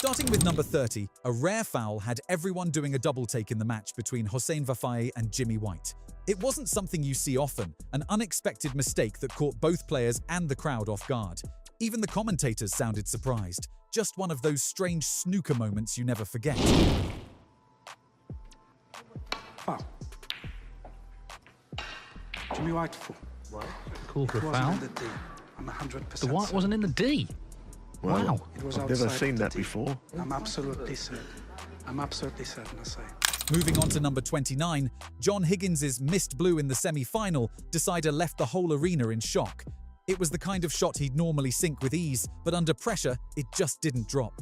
Starting with number 30, a rare foul had everyone doing a double take in the match between Hossein Vafaei and Jimmy White. It wasn't something you see often, an unexpected mistake that caught both players and the crowd off guard. Even the commentators sounded surprised. Just one of those strange snooker moments you never forget. Foul. Jimmy White foul. What? Call for a foul? Wasn't in the D. I'm 100% The White wasn't in the D? Well, wow. It was I've never outside seen the that D. before. I'm absolutely certain. I'm absolutely certain, I say. Moving on to number 29, John Higgins' missed blue in the semi-final decider left the whole arena in shock. It was the kind of shot he'd normally sink with ease, but under pressure, it just didn't drop.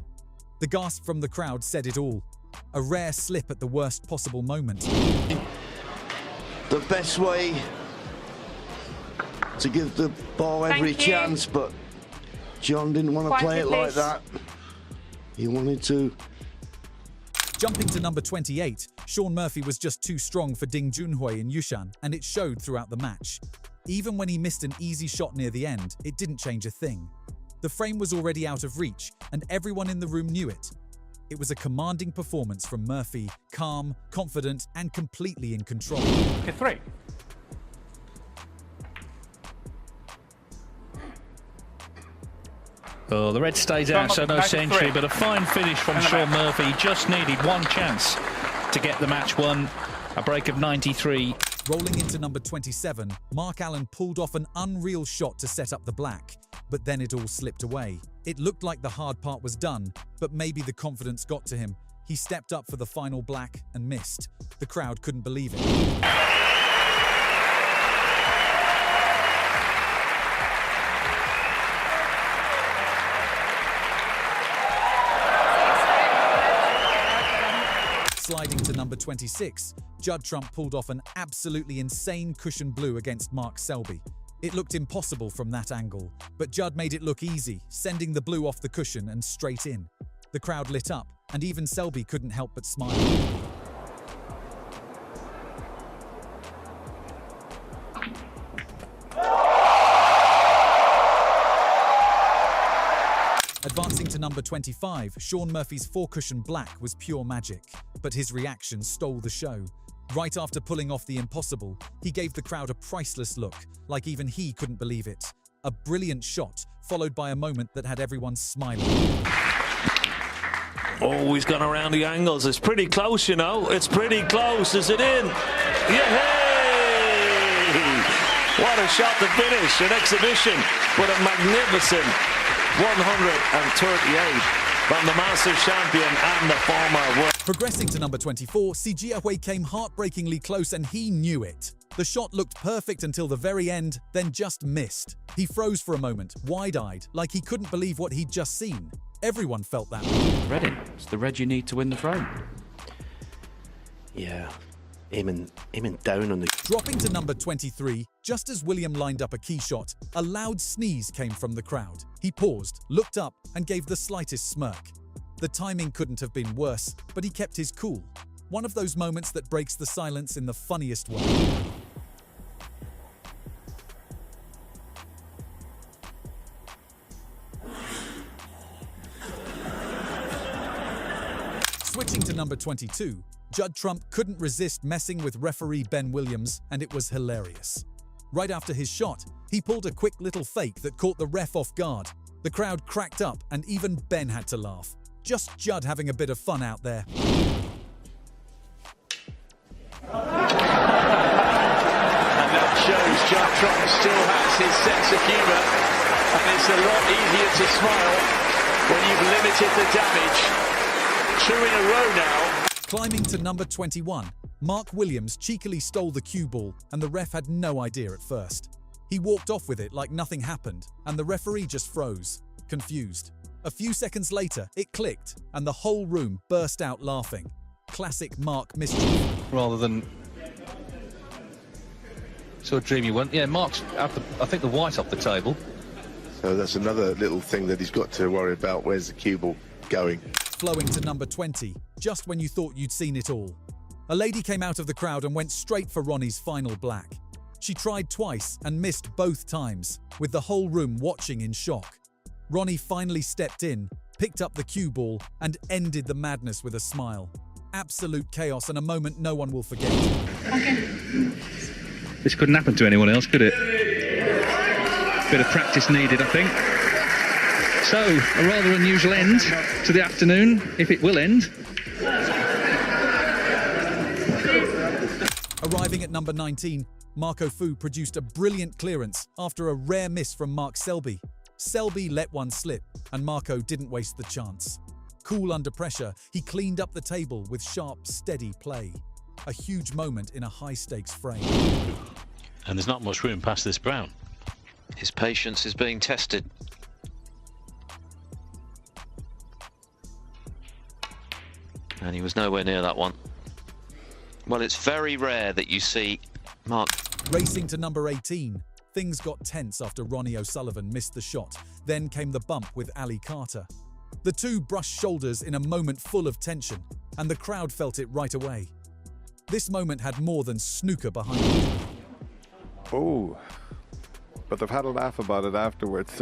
The gasp from the crowd said it all. A rare slip at the worst possible moment. The best way to give the ball every chance, but John didn't want to play it like that. He wanted to. Jumping to number 28, Shaun Murphy was just too strong for Ding Junhui in Yushan, and it showed throughout the match. Even when he missed an easy shot near the end, it didn't change a thing. The frame was already out of reach, and everyone in the room knew it. It was a commanding performance from Murphy, calm, confident, and completely in control. Okay, 3. Oh, the red stays out, so no century, but a fine finish from Shaun Murphy. He just needed one chance to get the match won. A break of 93. Rolling into number 27, Mark Allen pulled off an unreal shot to set up the black, but then it all slipped away. It looked like the hard part was done, but maybe the confidence got to him. He stepped up for the final black and missed. The crowd couldn't believe it. Sliding to number 26, Judd Trump pulled off an absolutely insane cushion blue against Mark Selby. It looked impossible from that angle, but Judd made it look easy, sending the blue off the cushion and straight in. The crowd lit up, and even Selby couldn't help but smile. Advancing to number 25, Shaun Murphy's four-cushion black was pure magic, but his reaction stole the show. Right after pulling off the impossible, he gave the crowd a priceless look, like even he couldn't believe it. A brilliant shot, followed by a moment that had everyone smiling. Oh, he's gone around the angles. It's pretty close, you know. It's pretty close. Is it in? Yay! What a shot to finish. An exhibition, but a magnificent 138 from the Masters champion and the former world. Progressing to number 24, Sijiahwei came heartbreakingly close and he knew it. The shot looked perfect until the very end, then just missed. He froze for a moment, wide-eyed, like he couldn't believe what he'd just seen. Everyone felt that. Red in. It's the red you need to win the frame. Yeah, aiming down on the... Dropping to number 23, just as William lined up a key shot, a loud sneeze came from the crowd. He paused, looked up, and gave the slightest smirk. The timing couldn't have been worse, but he kept his cool. One of those moments that breaks the silence in the funniest way. Switching to number 22, Judd Trump couldn't resist messing with referee Ben Williams, and it was hilarious. Right after his shot, he pulled a quick little fake that caught the ref off guard. The crowd cracked up, and even Ben had to laugh. Just Judd having a bit of fun out there. And that shows Judd Trump still has his sense of humour. And it's a lot easier to smile when you've limited the damage. 2 in a row now. Climbing to number 21, Mark Williams cheekily stole the cue ball, and the ref had no idea at first. He walked off with it like nothing happened, and the referee just froze, confused. A few seconds later, it clicked, and the whole room burst out laughing. Classic Mark mischief. Rather than sort of dreamy one. Yeah, Mark's I think the white off the table. So that's another little thing that he's got to worry about. Where's the cue ball going? Flowing to number 20, just when you thought you'd seen it all. A lady came out of the crowd and went straight for Ronnie's final black. She tried twice and missed both times, with the whole room watching in shock. Ronnie finally stepped in, picked up the cue ball, and ended the madness with a smile. Absolute chaos and a moment no one will forget. This couldn't happen to anyone else, could it? Bit of practice needed, I think. So, a rather unusual end to the afternoon, if it will end. Arriving at number 19, Marco Fu produced a brilliant clearance after a rare miss from Mark Selby. Selby let one slip, and Marco didn't waste the chance. Cool under pressure, he cleaned up the table with sharp, steady play. A huge moment in a high-stakes frame. And there's not much room past this brown. His patience is being tested. And he was nowhere near that one. Well, it's very rare that you see Mark. Racing to number 18, things got tense after Ronnie O'Sullivan missed the shot. Then came the bump with Ali Carter. The two brushed shoulders in a moment full of tension, and the crowd felt it right away. This moment had more than snooker behind it. Oh, but they've had a laugh about it afterwards.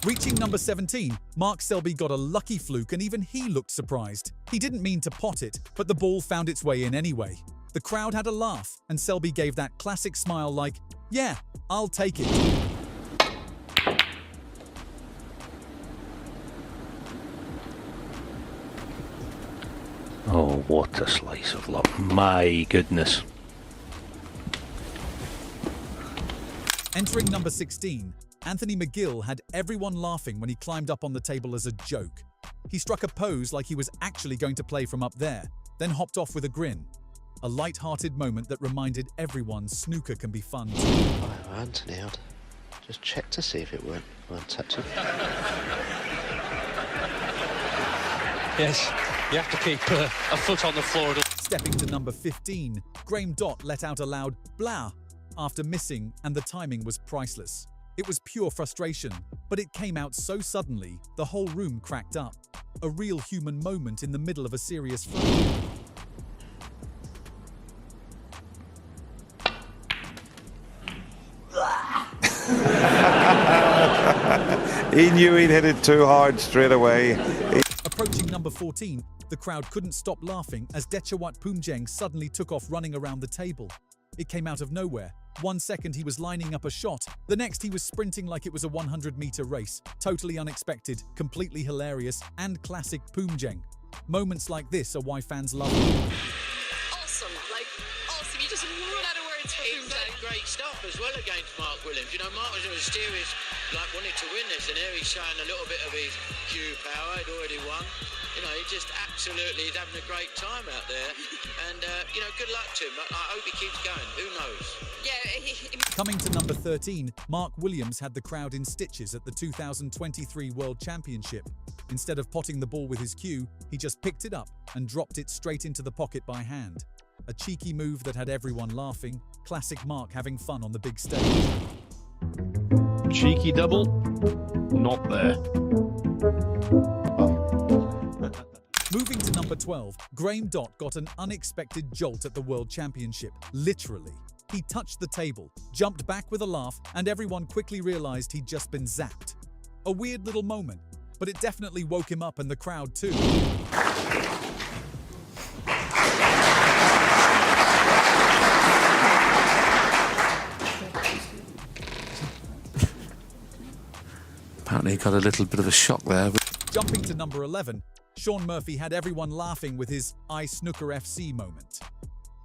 Reaching number 17, Mark Selby got a lucky fluke and even he looked surprised. He didn't mean to pot it, but the ball found its way in anyway. The crowd had a laugh and Selby gave that classic smile like, "Yeah, I'll take it." Oh, what a slice of luck. My goodness. Entering number 16, Anthony McGill had everyone laughing when he climbed up on the table as a joke. He struck a pose like he was actually going to play from up there, then hopped off with a grin. A light-hearted moment that reminded everyone snooker can be fun too. Oh, Anthony, I'd just check to see if it weren't touching. Yes, you have to keep a foot on the floor. Stepping to number 15, Graham Dott let out a loud blah after missing, and the timing was priceless. It was pure frustration, but it came out so suddenly, the whole room cracked up. A real human moment in the middle of a serious frame. He knew he'd hit it too hard straight away. Approaching number 14, the crowd couldn't stop laughing as Dechawat Poomjeng suddenly took off running around the table. It came out of nowhere. 1 second he was lining up a shot, the next he was sprinting like it was a 100-meter race. Totally unexpected, completely hilarious, and classic Poomjeng. Moments like this are why fans love him. Awesome, like awesome. You just run out of words for Poomjeng. Great stuff as well against Mark Williams. You know, Mark was mysterious, like wanted to win this, and here he's showing a little bit of his cue power. He'd already won. You know, he just absolutely is having a great time out there. And, you know, good luck to him. I hope he keeps going. Who knows? Yeah. Coming to number 13, Mark Williams had the crowd in stitches at the 2023 World Championship. Instead of potting the ball with his cue, he just picked it up and dropped it straight into the pocket by hand. A cheeky move that had everyone laughing. Classic Mark having fun on the big stage. Cheeky double, not there. Moving to number 12, Graham Dott got an unexpected jolt at the World Championship, literally. He touched the table, jumped back with a laugh, and everyone quickly realized he'd just been zapped. A weird little moment, but it definitely woke him up and the crowd too. Apparently he got a little bit of a shock there. Jumping to number 11, Shaun Murphy had everyone laughing with his I Snooker FC moment.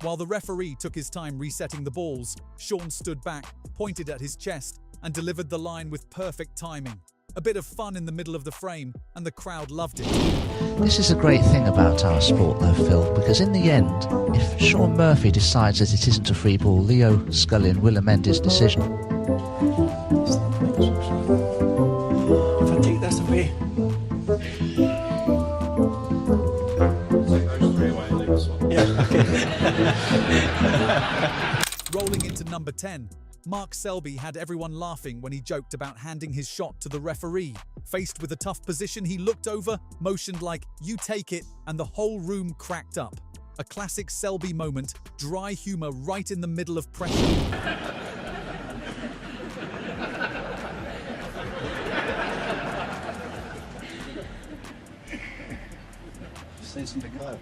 While the referee took his time resetting the balls, Shaun stood back, pointed at his chest, and delivered the line with perfect timing. A bit of fun in the middle of the frame, and the crowd loved it. This is a great thing about our sport though, Phil, because in the end, if Shaun Murphy decides that it isn't a free ball, Leo Scullion will amend his decision. If I take this away. Yeah, okay. Rolling into number 10, Mark Selby had everyone laughing when he joked about handing his shot to the referee. Faced with a tough position, he looked over, motioned like, "You take it," and the whole room cracked up. A classic Selby moment, dry humor right in the middle of pressure. Saying something clever.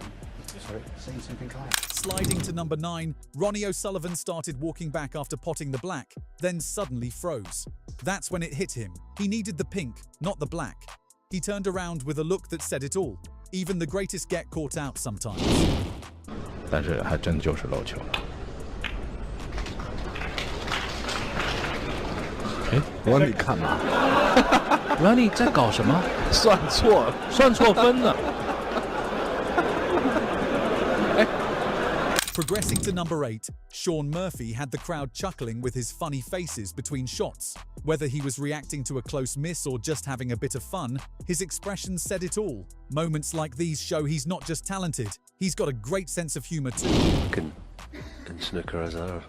Sorry, saying something clever. Sliding to number 9, Ronnie O'Sullivan started walking back after potting the black, then suddenly froze. That's when it hit him. He needed the pink, not the black. He turned around with a look that said it all. Even the greatest get caught out sometimes. 但是还真就是漏球了。哎 ，Ronnie 干嘛？Ronnie 在搞什么？算错了，算错分了。Progressing to number 8, Shaun Murphy had the crowd chuckling with his funny faces between shots. Whether he was reacting to a close miss or just having a bit of fun, his expressions said it all. Moments like these show he's not just talented, he's got a great sense of humour too. In snooker, as are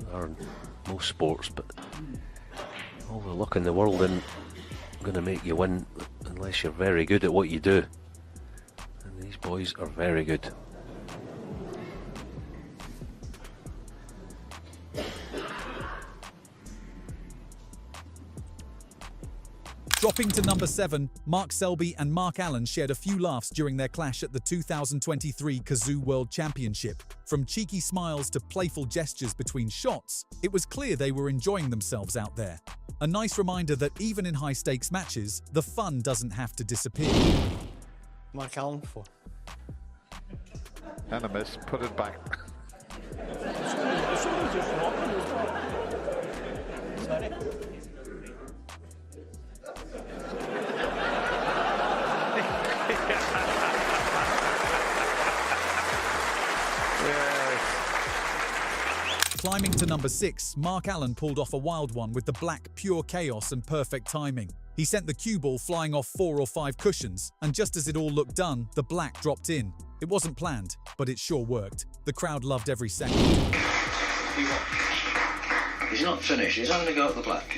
most sports, but all the luck in the world isn't going to make you win unless you're very good at what you do. And these boys are very good. Dropping to number 7, Mark Selby and Mark Allen shared a few laughs during their clash at the 2023 Kazoo World Championship. From cheeky smiles to playful gestures between shots, it was clear they were enjoying themselves out there. A nice reminder that even in high-stakes matches, the fun doesn't have to disappear. Mark Allen for. And a miss, put it back. Climbing to number 6, Mark Allen pulled off a wild one with the black pure chaos and perfect timing. He sent the cue ball flying off 4 or 5 cushions, and just as it all looked done, the black dropped in. It wasn't planned, but it sure worked. The crowd loved every second. He's not finished, he's having a go at the black.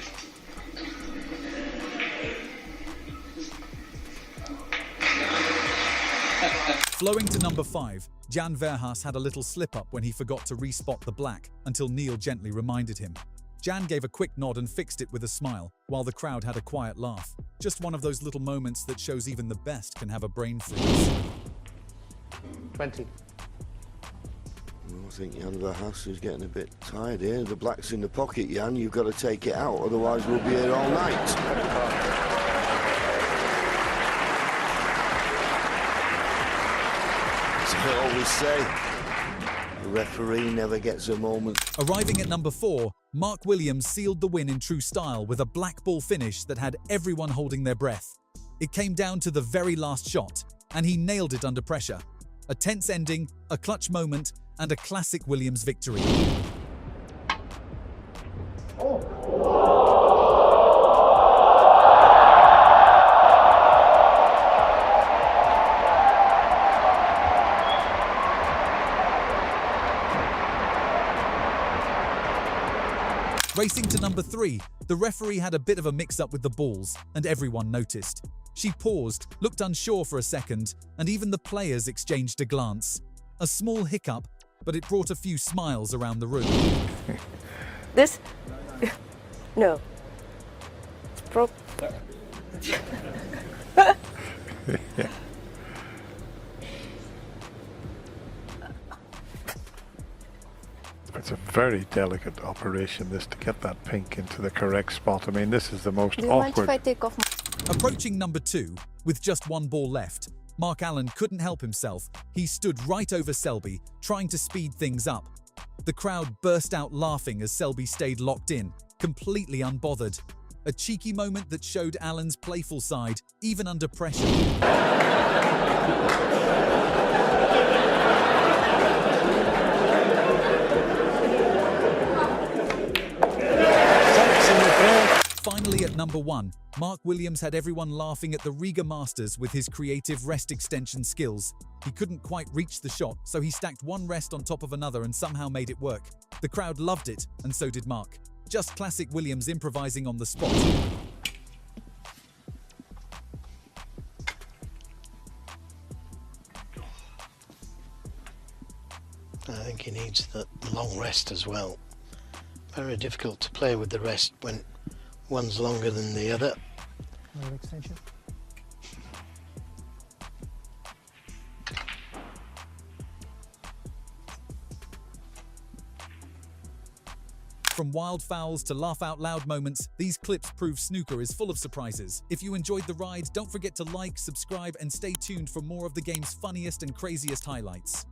Flowing to number 5, Jan Verhaas had a little slip-up when he forgot to respot the black until Neil gently reminded him. Jan gave a quick nod and fixed it with a smile, while the crowd had a quiet laugh. Just one of those little moments that shows even the best can have a brain freeze. 20. I think Jan Verhaas is getting a bit tired here. The black's in the pocket, Jan. You've got to take it out, otherwise we'll be here all night. I always say, the referee never gets a moment. Arriving at number 4, Mark Williams sealed the win in true style with a black ball finish that had everyone holding their breath. It came down to the very last shot, and he nailed it under pressure. A tense ending, a clutch moment, and a classic Williams victory. Racing to number 3, the referee had a bit of a mix-up with the balls, and everyone noticed. She paused, looked unsure for a second, and even the players exchanged a glance. A small hiccup, but it brought a few smiles around the room. This? No. It's a very delicate operation, this, to get that pink into the correct spot. I mean, this is the most awkward. Mind if I take off Approaching number 2, with just one ball left, Mark Allen couldn't help himself. He stood right over Selby, trying to speed things up. The crowd burst out laughing as Selby stayed locked in, completely unbothered. A cheeky moment that showed Allen's playful side, even under pressure. Finally at number 1, Mark Williams had everyone laughing at the Riga Masters with his creative rest extension skills. He couldn't quite reach the shot, so he stacked one rest on top of another and somehow made it work. The crowd loved it, and so did Mark. Just classic Williams improvising on the spot. I think he needs the long rest as well. Very difficult to play with the rest when one's longer than the other. Another extension. From wild fouls to laugh-out-loud moments, these clips prove snooker is full of surprises. If you enjoyed the ride, don't forget to like, subscribe, and stay tuned for more of the game's funniest and craziest highlights.